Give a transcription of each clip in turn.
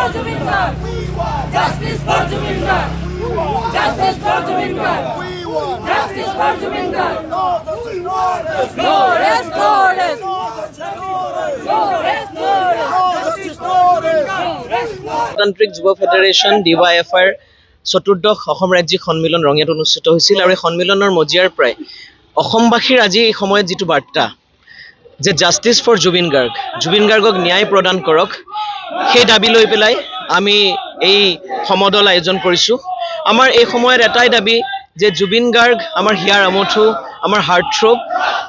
Jubin Garg! Justice for Jubin Garg! Justice for Jubin Garg! Justice for Jubin Garg! No rest, no rest! No rest, no rest! গণতান্ত্ৰিক যুৱ federation DYFR চতুৰ্দশ অসম ৰাজ্যিক সন্মিলন ৰঙিয়াত অনুষ্ঠিত হৈছিল আৰু এই সন্মিলনৰ মজিয়াৰ প্ৰায় অসমবাসীৰ আজি এই সময়ত যেটো বাৰ্তা যে জাস্টিস ফৰ জুবিন গাৰ্গক ন্যায় প্ৰদান কৰক সেই দাবী লৈ পেলাই আমি এই সমদল আয়োজন কৰিছো আমাৰ এই সময়ত এটাই দাবী যে জুবিন গাৰ্গ আমাৰ হিয়াৰ আমঠু আমাৰ হাৰ্ট থ্ৰব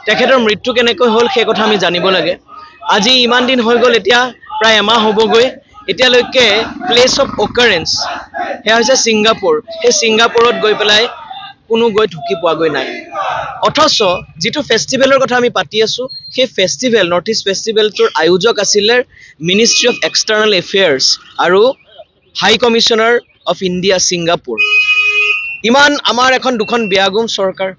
তেখেতৰ মৃত্যু কেনেকৈ হ'ল সেই কথা আমি জানিব লাগে আজি ইমান দিন হৈ গ'ল এতিয়া প্ৰায় এমাহ হ'বগৈ এতিয়ালৈকে প্লেস অফ অকাৰেন্স হে হৈছে সিংগাপুৰ সেই সিংগাপুৰত গৈ পেলাই কোনো গৈ ঢুকি পোৱাগৈ নাই অথচ যেটো ফেষ্টিভেলৰ কথা আমি পাতি আছো সেই ফেষ্টিভেল নৰ্থ ইষ্ট ফেষ্টিভেলটোৰ আয়োজক আছিল মিনিষ্ট্ৰি অফ এক্সটাৰ্নেল এফেয়াৰ্স আৰু হাই কমিশনাৰ অফ ইণ্ডিয়া সিংগাপুৰ ইমান আমাৰ এখন দুখন বিয়াগুম চৰকাৰ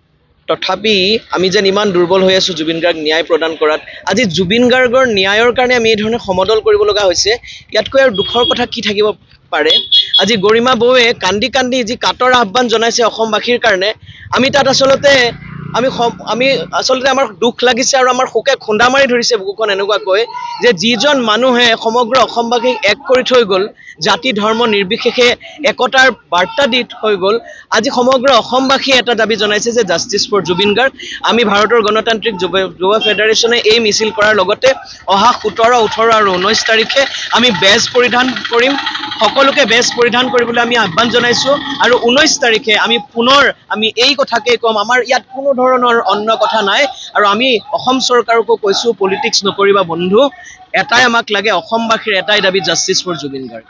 তথাপি আমি যেন ইমান দুৰ্বল হৈ আছো জুবিন গাৰ্গ ন্যায় প্ৰদান কৰাত আজি জুবিন গাৰ্গৰ ন্যায়ৰ কাৰণে আমি এই ধৰণে সমদল কৰিব লগা হৈছে ইয়াতকৈ আৰু দুখৰ কথা কি থাকিব পাৰে আজি গৰিমা বৌৱে কান্দি যি কাটৰ আহ্বান জনাইছে অসমবাসীৰ কাৰণে আমি তাত আসলতে আমি আসলতে আমাৰ দুখ লাগিছে আৰু আমাৰ খুকে খুন্দা মাৰি ধৰিছে বুকুখন এনেকুৱা কয় যে যিজন মানুহে সমগ্ৰ অসমবাসীক এক কৰি থৈ গ'ল জাতি ধৰ্ম নিৰ্বিশেষে একতাৰ বাৰ্তা দি থৈ গ'ল আজি সমগ্ৰ অসমবাসী এটা দাবী জনাইছে যে জাস্টিস ফৰ জুবিন গাৰ্গ আমি ভাৰতৰ গণতান্ত্ৰিক যুৱ ফেডাৰেশ্যনে এই মিছিল কৰাৰ লগতে অহা 17 18 আৰু 19 তাৰিখে আমি বেজ পৰিধান কৰিম সকলোকে বেজ পৰিধান কৰিবলৈ আমি আহ্বান জনাইছো আৰু 19 তাৰিখে আমি পুনৰ আমি এই কথাকে কম আমাৰ ইয়াত কোনো ধৰণৰ অন্য কথা নাই আৰু আমি অসম চৰকাৰকো কৈছো পলিটিক্স নকৰিবা বন্ধু এটাই আমাক লাগে অসমবাসীৰ এটাই দাবী জাস্টিস ফৰ জুবিন গাৰ্গ